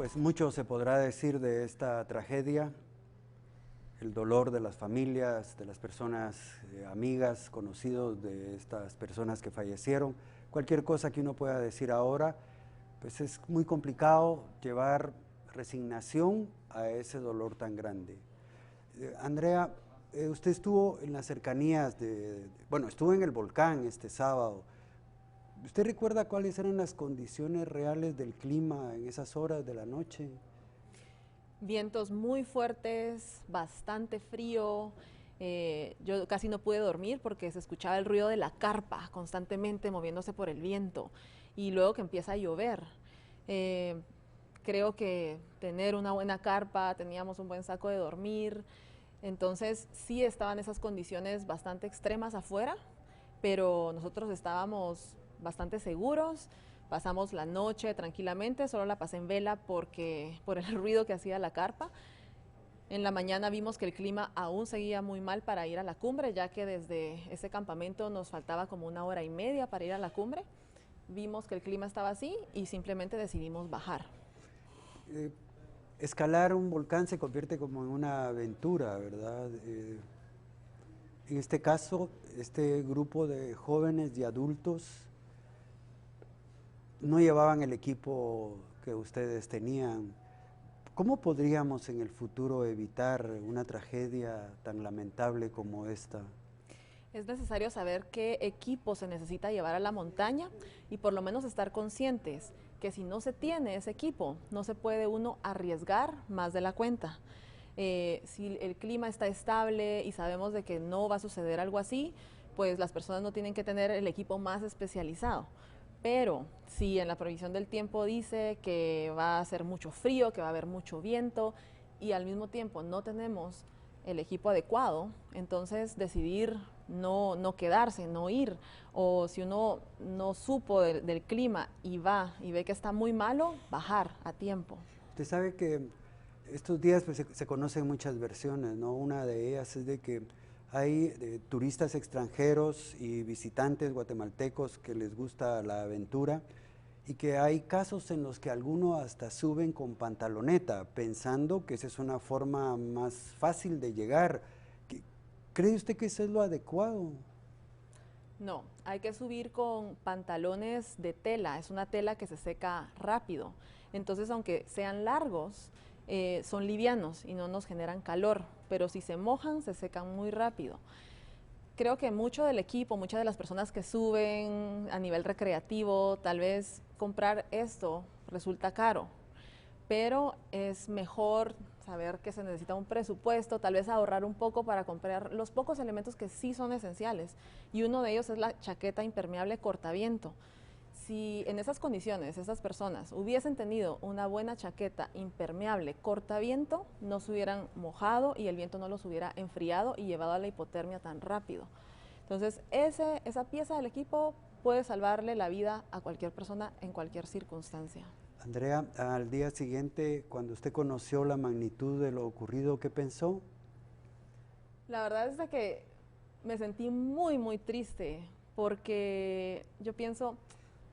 Pues mucho se podrá decir de esta tragedia, el dolor de las familias, de las personas, amigas, conocidos de estas personas que fallecieron. Cualquier cosa que uno pueda decir ahora, pues es muy complicado llevar resignación a ese dolor tan grande. Andrea, usted estuvo en las cercanías bueno, estuvo en el volcán este sábado. ¿Usted recuerda cuáles eran las condiciones reales del clima en esas horas de la noche? Vientos muy fuertes, bastante frío. Yo casi no pude dormir porque se escuchaba el ruido de la carpa constantemente moviéndose por el viento y luego que empieza a llover. Eh, Creo que tener una buena carpa, teníamos un buen saco de dormir, entonces sí estaban esas condiciones bastante extremas afuera, pero nosotros estábamos bastante seguros. Pasamos la noche tranquilamente, solo la pasé en vela por el ruido que hacía la carpa. En la mañana vimos que el clima aún seguía muy mal para ir a la cumbre, ya que desde ese campamento nos faltaba como 1 hora y media para ir a la cumbre. Vimos que el clima estaba así y simplemente decidimos bajar. Eh, Escalar un volcán se convierte como en una aventura, ¿verdad? En este caso, este grupo de jóvenes y adultos no llevaban el equipo que ustedes tenían. ¿Cómo podríamos en el futuro evitar una tragedia tan lamentable como esta? Es necesario saber qué equipo se necesita llevar a la montaña y por lo menos estar conscientes que si no se tiene ese equipo, no se puede uno arriesgar más de la cuenta. Si el clima está estable y sabemos de que no va a suceder algo así, pues las personas no tienen que tener el equipo más especializado. Pero si en la previsión del tiempo dice que va a hacer mucho frío, que va a haber mucho viento y al mismo tiempo no tenemos el equipo adecuado, entonces decidir no quedarse, no ir, o si uno no supo del clima y va y ve que está muy malo, bajar a tiempo. Usted sabe que estos días pues, se conocen muchas versiones, ¿no? Una de ellas es de que hay turistas extranjeros y visitantes guatemaltecos que les gusta la aventura y que hay casos en los que algunos hasta suben con pantaloneta, pensando que esa es una forma más fácil de llegar. ¿Cree usted que eso es lo adecuado? No, hay que subir con pantalones de tela, es una tela que se seca rápido. Entonces, aunque sean largos, son livianos y no nos generan calor, pero si se mojan, se secan muy rápido. Creo que mucho del equipo, muchas de las personas que suben a nivel recreativo, tal vez comprar esto resulta caro, pero es mejor saber que se necesita un presupuesto, tal vez ahorrar un poco para comprar los pocos elementos que sí son esenciales. Y uno de ellos es la chaqueta impermeable cortaviento. Si en esas condiciones esas personas hubiesen tenido una buena chaqueta impermeable cortaviento, no se hubieran mojado y el viento no los hubiera enfriado y llevado a la hipotermia tan rápido. Entonces, esa pieza del equipo puede salvarle la vida a cualquier persona en cualquier circunstancia. Andrea, al día siguiente, cuando usted conoció la magnitud de lo ocurrido, ¿qué pensó? La verdad es de que me sentí muy, muy triste porque yo pienso,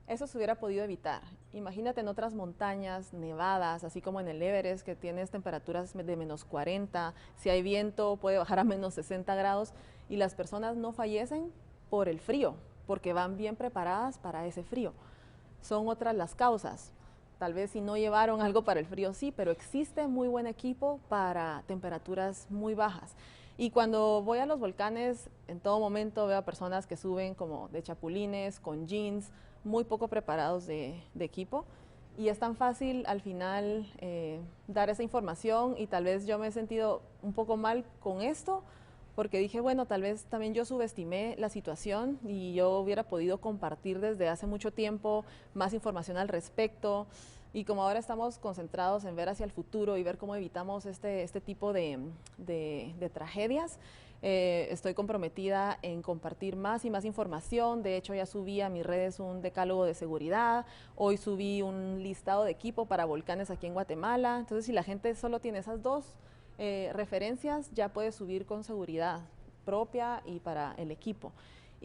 eso se hubiera podido evitar. Imagínate en otras montañas nevadas, así como en el Everest, que tienes temperaturas de -40, si hay viento puede bajar a -60 grados y las personas no fallecen por el frío, porque van bien preparadas para ese frío. Son otras las causas. Tal vez si no llevaron algo para el frío, sí, pero existe muy buen equipo para temperaturas muy bajas. Y cuando voy a los volcanes, en todo momento veo a personas que suben como de chapulines, con jeans, muy poco preparados de equipo. Y es tan fácil al final dar esa información y tal vez yo me he sentido un poco mal con esto porque dije, bueno, tal vez también yo subestimé la situación y yo hubiera podido compartir desde hace mucho tiempo más información al respecto. Y como ahora estamos concentrados en ver hacia el futuro y ver cómo evitamos este tipo de tragedias, estoy comprometida en compartir más y más información. De hecho, ya subí a mis redes un decálogo de seguridad. Hoy subí un listado de equipo para volcanes aquí en Guatemala. Entonces, si la gente solo tiene esas dos referencias, ya puede subir con seguridad propia y para el equipo.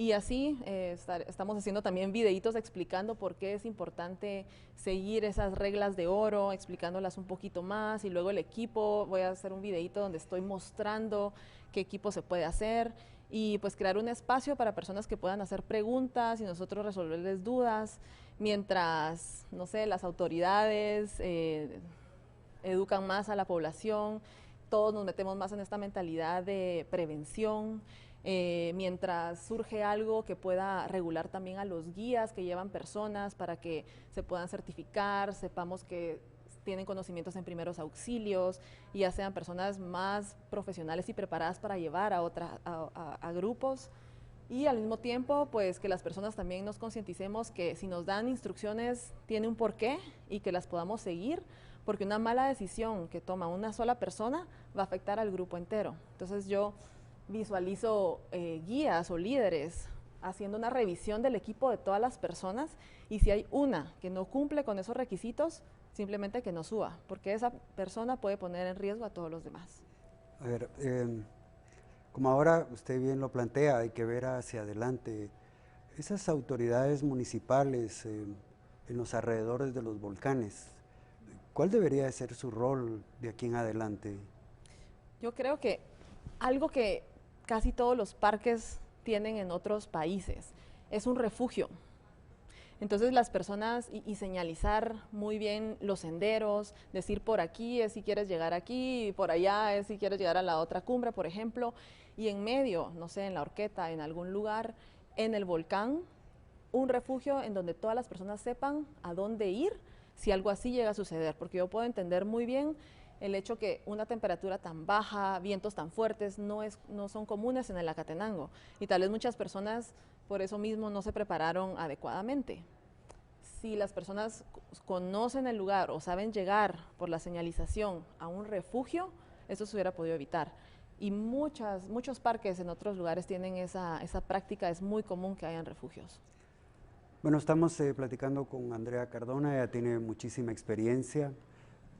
Y así estamos haciendo también videitos explicando por qué es importante seguir esas reglas de oro, explicándolas un poquito más, y luego el equipo, voy a hacer un videito donde estoy mostrando qué equipo se puede hacer, y pues crear un espacio para personas que puedan hacer preguntas y nosotros resolverles dudas, mientras, no sé, las autoridades educan más a la población, todos nos metemos más en esta mentalidad de prevención. Mientras surge algo que pueda regular también a los guías que llevan personas para que se puedan certificar, sepamos que tienen conocimientos en primeros auxilios y ya sean personas más profesionales y preparadas para llevar a grupos. Y al mismo tiempo, pues que las personas también nos concienticemos que si nos dan instrucciones tiene un porqué y que las podamos seguir, porque una mala decisión que toma una sola persona va a afectar al grupo entero. Entonces yo visualizo guías o líderes haciendo una revisión del equipo de todas las personas, y si hay una que no cumple con esos requisitos, simplemente que no suba, porque esa persona puede poner en riesgo a todos los demás. A ver, como ahora usted bien lo plantea, hay que ver hacia adelante. Esas autoridades municipales en los alrededores de los volcanes, ¿cuál debería de ser su rol de aquí en adelante? Yo creo que algo que casi todos los parques tienen en otros países es un refugio. Entonces las personas y señalizar muy bien los senderos, decir por aquí es si quieres llegar aquí, y por allá es si quieres llegar a la otra cumbre, por ejemplo, y en medio, no sé, en la Horqueta, en algún lugar, en el volcán, un refugio en donde todas las personas sepan a dónde ir si algo así llega a suceder, porque yo puedo entender muy bien el hecho que una temperatura tan baja, vientos tan fuertes, no son comunes en el Acatenango, y tal vez muchas personas por eso mismo no se prepararon adecuadamente. Si las personas conocen el lugar o saben llegar por la señalización a un refugio, eso se hubiera podido evitar. Y muchos parques en otros lugares tienen esa práctica, es muy común que hayan refugios. Bueno, estamos platicando con Andrea Cardona, ella tiene muchísima experiencia.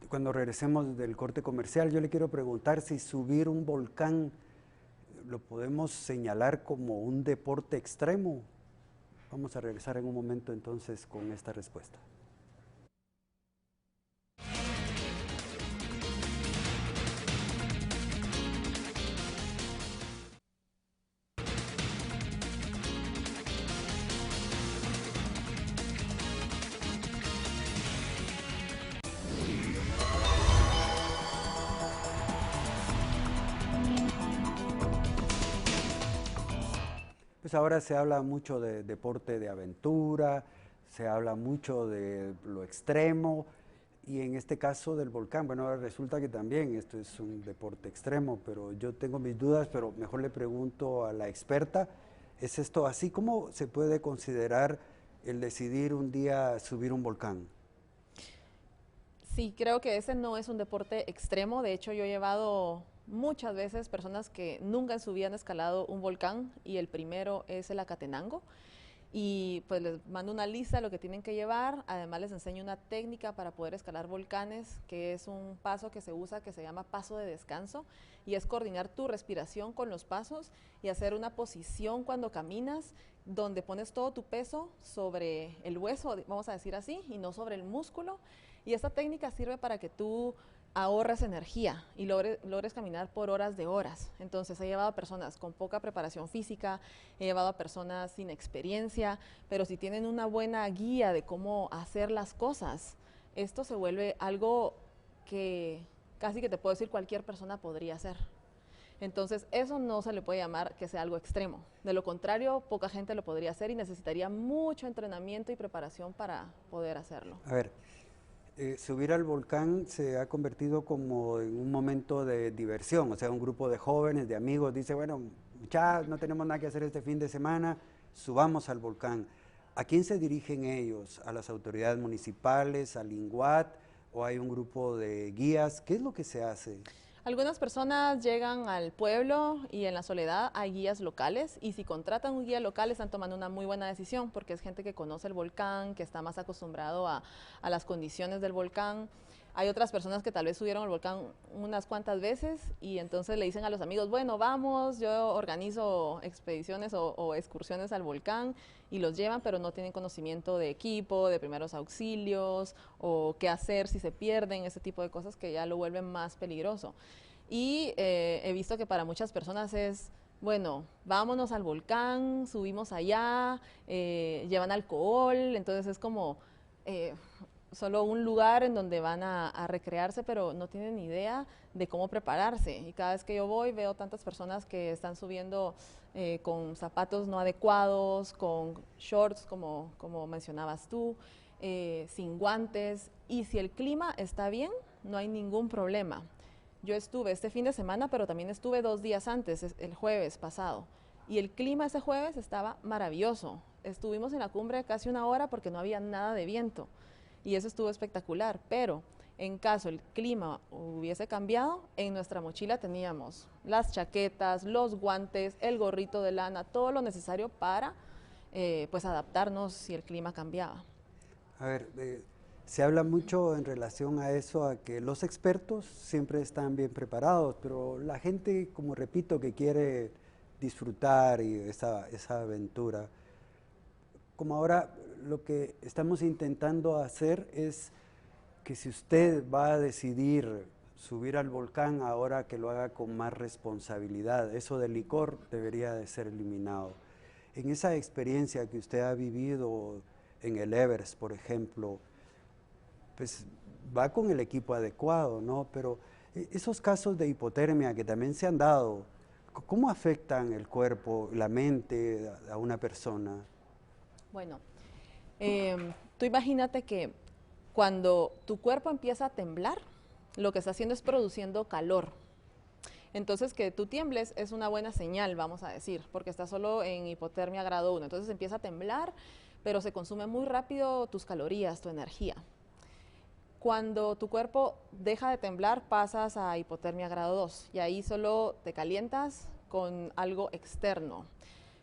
Cuando regresemos del corte comercial, yo le quiero preguntar si subir un volcán lo podemos señalar como un deporte extremo. Vamos a regresar en un momento entonces con esta respuesta. Pues ahora se habla mucho de deporte de aventura, se habla mucho de lo extremo, y en este caso del volcán, bueno, ahora resulta que también esto es un deporte extremo, pero yo tengo mis dudas, pero mejor le pregunto a la experta, ¿es esto así? ¿Cómo se puede considerar el decidir un día subir un volcán? Sí, creo que ese no es un deporte extremo. De hecho, yo he llevado muchas veces personas que nunca en su vida han escalado un volcán, y el primero es el Acatenango. Y pues les mando una lista de lo que tienen que llevar. Además les enseño una técnica para poder escalar volcanes, que es un paso que se usa que se llama paso de descanso, y es coordinar tu respiración con los pasos y hacer una posición cuando caminas donde pones todo tu peso sobre el hueso, vamos a decir así, y no sobre el músculo. Y esta técnica sirve para que tú ahorres energía y logres caminar por horas de horas. Entonces he llevado a personas con poca preparación física, he llevado a personas sin experiencia, pero si tienen una buena guía de cómo hacer las cosas, esto se vuelve algo que casi que te puedo decir cualquier persona podría hacer. Entonces eso no se le puede llamar que sea algo extremo. De lo contrario, poca gente lo podría hacer y necesitaría mucho entrenamiento y preparación para poder hacerlo. A ver, subir al volcán se ha convertido como en un momento de diversión, o sea, un grupo de jóvenes, de amigos, dice, bueno, ya no tenemos nada que hacer este fin de semana, subamos al volcán. ¿A quién se dirigen ellos? ¿A las autoridades municipales, al INGUAT, o hay un grupo de guías? ¿Qué es lo que se hace? Algunas personas llegan al pueblo y en la soledad hay guías locales, y si contratan un guía local están tomando una muy buena decisión, porque es gente que conoce el volcán, que está más acostumbrado a las condiciones del volcán. Hay otras personas que tal vez subieron al volcán unas cuantas veces y entonces le dicen a los amigos, bueno, vamos, yo organizo expediciones o excursiones al volcán y los llevan, pero no tienen conocimiento de equipo, de primeros auxilios o qué hacer si se pierden, ese tipo de cosas que ya lo vuelven más peligroso. Y he visto que para muchas personas es, bueno, vámonos al volcán, subimos allá, llevan alcohol, entonces es como solo un lugar en donde van a recrearse, pero no tienen ni idea de cómo prepararse. Y cada vez que yo voy veo tantas personas que están subiendo con zapatos no adecuados, con shorts, como mencionabas tú, sin guantes. Y si el clima está bien, no hay ningún problema. Yo estuve este fin de semana, pero también estuve 2 días antes, el jueves pasado. Y el clima ese jueves estaba maravilloso. Estuvimos en la cumbre casi 1 hora porque no había nada de viento. Y eso estuvo espectacular. Pero en caso el clima hubiese cambiado, en nuestra mochila teníamos las chaquetas, los guantes, el gorrito de lana, todo lo necesario para pues adaptarnos si el clima cambiaba. A ver, se habla mucho en relación a eso, a que los expertos siempre están bien preparados, pero la gente, como repito, que quiere disfrutar y esa aventura, como ahora lo que estamos intentando hacer es que si usted va a decidir subir al volcán, ahora que lo haga con más responsabilidad. Eso del licor debería de ser eliminado. En esa experiencia que usted ha vivido en el Everest, por ejemplo, pues va con el equipo adecuado, ¿no? Pero esos casos de hipotermia que también se han dado, ¿cómo afectan el cuerpo, la mente a una persona? Bueno, tú imagínate que cuando tu cuerpo empieza a temblar, lo que está haciendo es produciendo calor. Entonces, que tú tiembles es una buena señal, vamos a decir, porque estás solo en hipotermia grado 1. Entonces empieza a temblar, pero se consume muy rápido tus calorías, tu energía. Cuando tu cuerpo deja de temblar, pasas a hipotermia grado 2 y ahí solo te calientas con algo externo.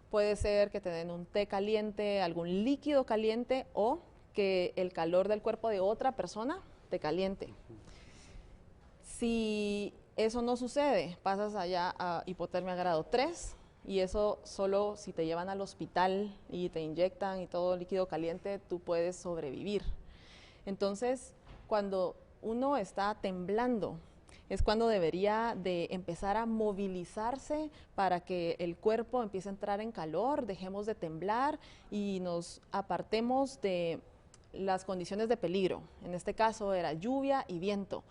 Puede ser que te den un té caliente, algún líquido caliente o que el calor del cuerpo de otra persona te caliente. Si eso no sucede, pasas allá a hipotermia grado 3 y eso solo si te llevan al hospital y te inyectan y todo líquido caliente, tú puedes sobrevivir. Entonces, cuando uno está temblando, es cuando debería de empezar a movilizarse para que el cuerpo empiece a entrar en calor, dejemos de temblar y nos apartemos de las condiciones de peligro. En este caso era lluvia y viento.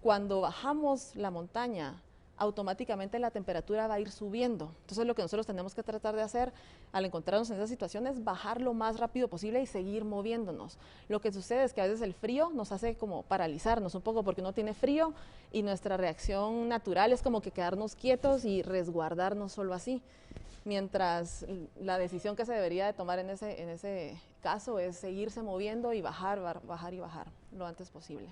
Cuando bajamos la montaña, automáticamente la temperatura va a ir subiendo. Entonces lo que nosotros tenemos que tratar de hacer al encontrarnos en esa situación es bajar lo más rápido posible y seguir moviéndonos. Lo que sucede es que a veces el frío nos hace como paralizarnos un poco porque uno tiene frío y nuestra reacción natural es como que quedarnos quietos y resguardarnos solo así. Mientras la decisión que se debería de tomar en ese caso es seguirse moviendo y bajar lo antes posible.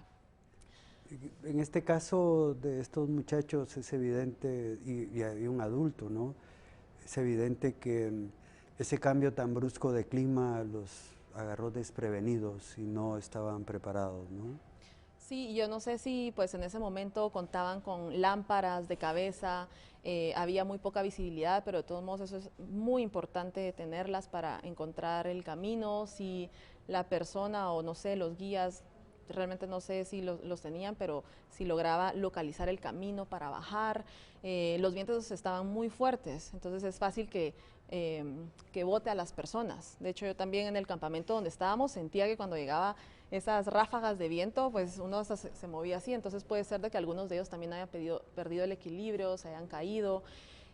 En este caso de estos muchachos es evidente, y un adulto, ¿no? Es evidente que ese cambio tan brusco de clima los agarró desprevenidos y no estaban preparados, ¿no? Sí, yo no sé si pues en ese momento contaban con lámparas de cabeza, había muy poca visibilidad, pero de todos modos eso es muy importante tenerlas para encontrar el camino, si la persona o no sé, los guías realmente no sé si los tenían, pero si lograba localizar el camino para bajar. Los vientos estaban muy fuertes, entonces es fácil que bote a las personas. De hecho, yo también en el campamento donde estábamos sentía que cuando llegaba esas ráfagas de viento, pues uno se movía así, entonces puede ser de que algunos de ellos también hayan perdido el equilibrio, se hayan caído.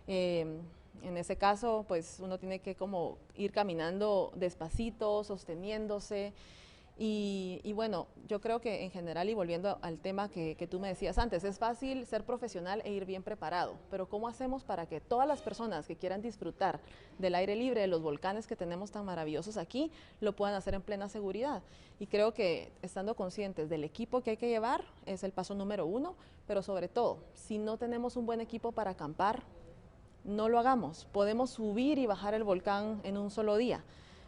En ese caso, pues uno tiene que como ir caminando despacito, sosteniéndose. Y bueno, yo creo que en general, y volviendo al tema que tú me decías antes, es fácil ser profesional e ir bien preparado, pero ¿cómo hacemos para que todas las personas que quieran disfrutar del aire libre, de los volcanes que tenemos tan maravillosos aquí, lo puedan hacer en plena seguridad? Y creo que estando conscientes del equipo que hay que llevar es el paso número 1, pero sobre todo, si no tenemos un buen equipo para acampar, no lo hagamos. Podemos subir y bajar el volcán en un solo día,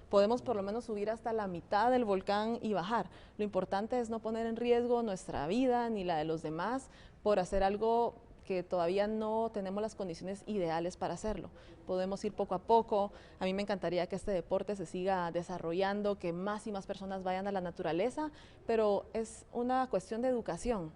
podemos por lo menos subir hasta la mitad del volcán y bajar. Lo importante es no poner en riesgo nuestra vida ni la de los demás por hacer algo que todavía no tenemos las condiciones ideales para hacerlo. Podemos ir poco a poco. A mí me encantaría que este deporte se siga desarrollando, que más y más personas vayan a la naturaleza, pero es una cuestión de educación.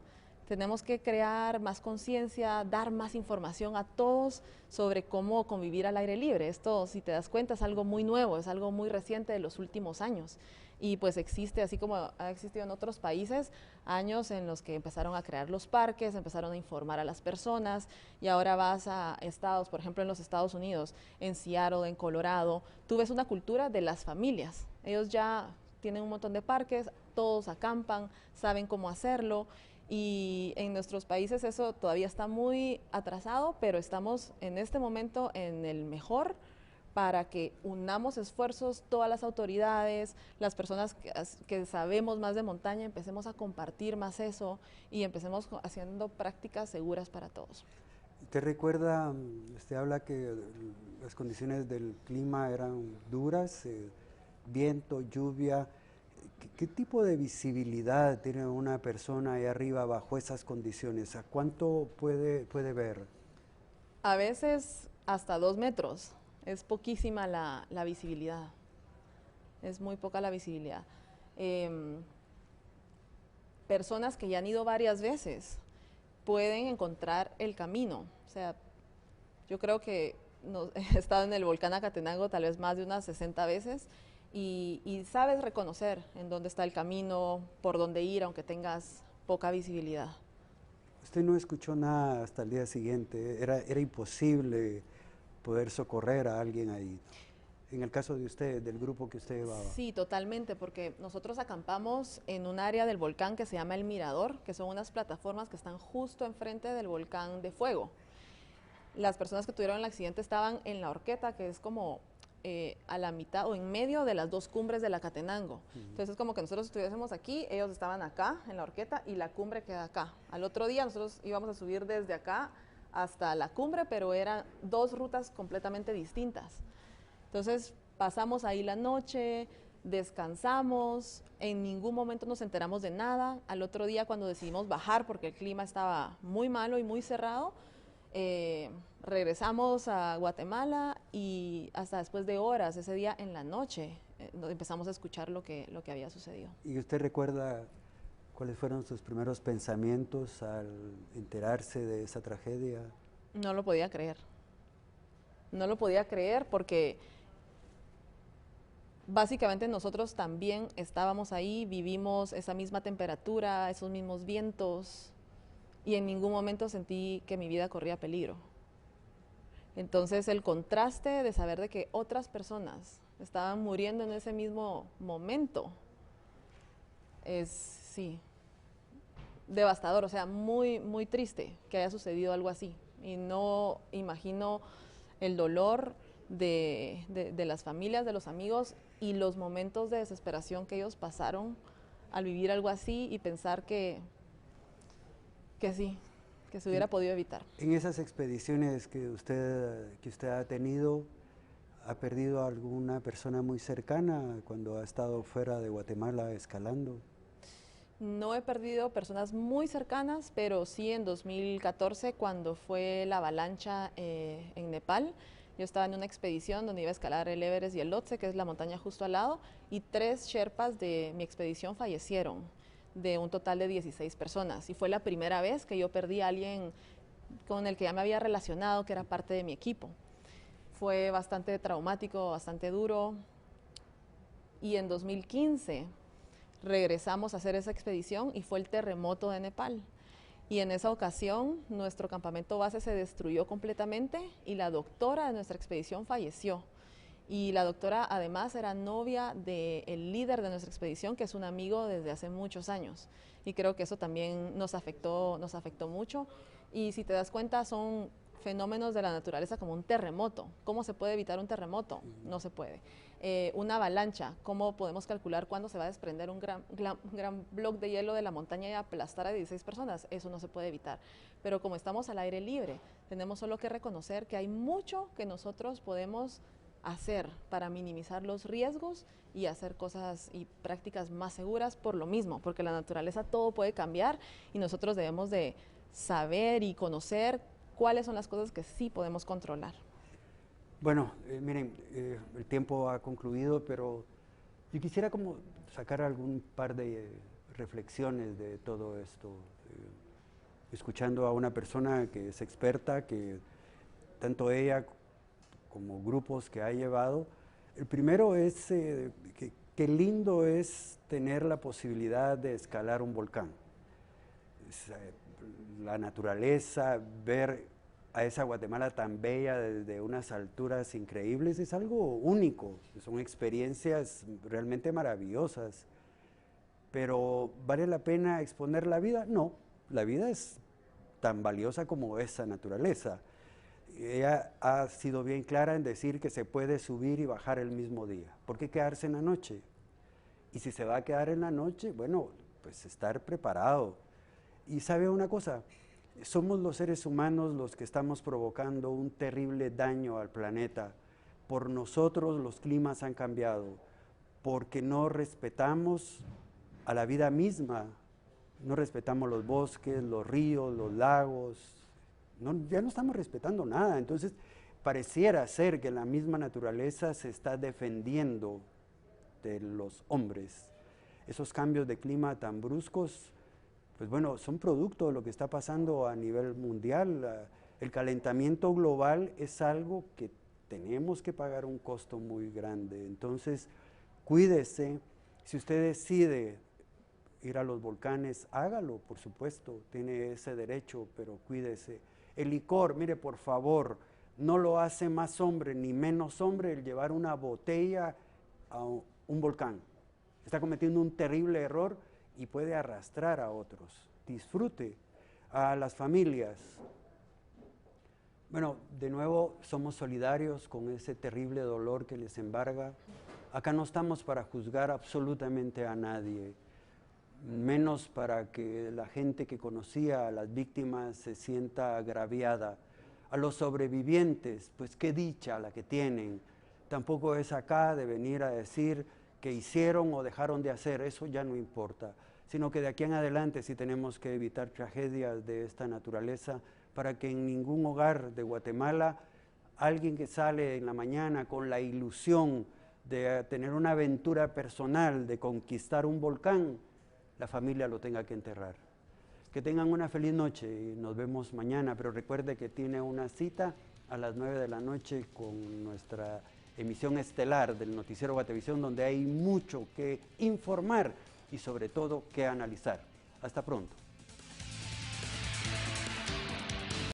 Tenemos que crear más conciencia, dar más información a todos sobre cómo convivir al aire libre. Esto, si te das cuenta, es algo muy nuevo, es algo muy reciente de los últimos años. Y pues existe, así como ha existido en otros países, años en los que empezaron a crear los parques, empezaron a informar a las personas, y ahora vas a estados, por ejemplo en los Estados Unidos, en Seattle, en Colorado, tú ves una cultura de las familias. Ellos ya tienen un montón de parques, todos acampan, saben cómo hacerlo, y en nuestros países eso todavía está muy atrasado, pero estamos en este momento en el mejor para que unamos esfuerzos, todas las autoridades, las personas que sabemos más de montaña, empecemos a compartir más eso y empecemos haciendo prácticas seguras para todos. ¿Usted recuerda, usted habla que las condiciones del clima eran duras, viento, lluvia? ¿Qué tipo de visibilidad tiene una persona ahí arriba bajo esas condiciones? ¿A cuánto puede ver? A veces hasta 2 metros. Es poquísima la visibilidad. Es muy poca la visibilidad. Personas que ya han ido varias veces pueden encontrar el camino. O sea, yo creo que he estado en el volcán Acatenango tal vez más de unas 60 veces y sabes reconocer en dónde está el camino, por dónde ir, aunque tengas poca visibilidad. Usted no escuchó nada hasta el día siguiente, era imposible poder socorrer a alguien ahí. En el caso de usted, del grupo que usted llevaba. Sí, totalmente, porque nosotros acampamos en un área del volcán que se llama El Mirador, que son unas plataformas que están justo enfrente del volcán de fuego. Las personas que tuvieron el accidente estaban en la horqueta, que es como a la mitad o en medio de las dos cumbres del Acatenango. Entonces es como que nosotros estuviésemos aquí, ellos estaban acá en la horqueta y la cumbre queda acá. Al otro día nosotros íbamos a subir desde acá hasta la cumbre, pero eran 2 rutas completamente distintas. Entonces pasamos ahí la noche, descansamos, en ningún momento nos enteramos de nada. Al otro día cuando decidimos bajar porque el clima estaba muy malo y muy cerrado, regresamos a Guatemala y hasta después de horas, ese día en la noche, empezamos a escuchar lo que había sucedido. ¿Y usted recuerda cuáles fueron sus primeros pensamientos al enterarse de esa tragedia? No lo podía creer. No lo podía creer porque básicamente nosotros también estábamos ahí, vivimos esa misma temperatura, esos mismos vientos y en ningún momento sentí que mi vida corría peligro. Entonces el contraste de saber de que otras personas estaban muriendo en ese mismo momento es, sí, devastador, o sea, muy, muy triste que haya sucedido algo así. Y no imagino el dolor de las familias, de los amigos y los momentos de desesperación que ellos pasaron al vivir algo así y pensar que sí, que se hubiera podido evitar. En esas expediciones que usted ha tenido, ¿ha perdido a alguna persona muy cercana cuando ha estado fuera de Guatemala escalando? No he perdido personas muy cercanas, pero sí en 2014 cuando fue la avalancha en Nepal. Yo estaba en una expedición donde iba a escalar el Everest y el Lhotse, que es la montaña justo al lado, y 3 sherpas de mi expedición fallecieron, de un total de 16 personas. Y fue la primera vez que yo perdí a alguien con el que ya me había relacionado, que era parte de mi equipo. Fue bastante traumático, bastante duro. Y en 2015 regresamos a hacer esa expedición y fue el terremoto de Nepal. Y en esa ocasión nuestro campamento base se destruyó completamente y la doctora de nuestra expedición falleció. Y la doctora además era novia del líder de nuestra expedición, que es un amigo desde hace muchos años. Y creo que eso también nos afectó mucho. Y si te das cuenta, son fenómenos de la naturaleza como un terremoto. ¿Cómo se puede evitar un terremoto? No se puede. Una avalancha, ¿cómo podemos calcular cuándo se va a desprender un gran bloque de hielo de la montaña y aplastar a 16 personas? Eso no se puede evitar. Pero como estamos al aire libre, tenemos solo que reconocer que hay mucho que nosotros podemos hacer para minimizar los riesgos y hacer cosas y prácticas más seguras por lo mismo, porque la naturaleza todo puede cambiar y nosotros debemos de saber y conocer cuáles son las cosas que sí podemos controlar. Bueno, miren, el tiempo ha concluido, pero yo quisiera como sacar algún par de reflexiones de todo esto. Escuchando a una persona que es experta, que tanto ella como grupos que ha llevado, el primero es que qué lindo es tener la posibilidad de escalar un volcán. La naturaleza, ver a esa Guatemala tan bella desde unas alturas increíbles, es algo único, son experiencias realmente maravillosas. Pero ¿vale la pena exponer la vida? No, la vida es tan valiosa como esa naturaleza. Ella ha sido bien clara en decir que se puede subir y bajar el mismo día. ¿Por qué quedarse en la noche? Y si se va a quedar en la noche, bueno, pues estar preparado. Y sabe una cosa, somos los seres humanos los que estamos provocando un terrible daño al planeta. Por nosotros los climas han cambiado, porque no respetamos a la vida misma, no respetamos los bosques, los ríos, los lagos, ya no estamos respetando nada. Entonces pareciera ser que la misma naturaleza se está defendiendo de los hombres. Esos cambios de clima tan bruscos, pues bueno, son producto de lo que está pasando a nivel mundial. El calentamiento global es algo que tenemos que pagar un costo muy grande. Entonces, cuídese. Si usted decide ir a los volcanes, hágalo, por supuesto, tiene ese derecho, pero cuídese. El licor, mire, por favor, no lo hace más hombre ni menos hombre el llevar una botella a un volcán. Está cometiendo un terrible error y puede arrastrar a otros. Disfrute. A las familias. Bueno, de nuevo somos solidarios con ese terrible dolor que les embarga. Acá no estamos para juzgar absolutamente a nadie, menos para que la gente que conocía a las víctimas se sienta agraviada. A los sobrevivientes, pues qué dicha la que tienen. Tampoco es acá de venir a decir que hicieron o dejaron de hacer, eso ya no importa, sino que de aquí en adelante sí tenemos que evitar tragedias de esta naturaleza para que en ningún hogar de Guatemala alguien que sale en la mañana con la ilusión de tener una aventura personal, de conquistar un volcán, la familia lo tenga que enterrar. Que tengan una feliz noche y nos vemos mañana, pero recuerde que tiene una cita a las 9 de la noche con nuestra emisión estelar del Noticiero Guatevisión, donde hay mucho que informar y sobre todo que analizar. Hasta pronto.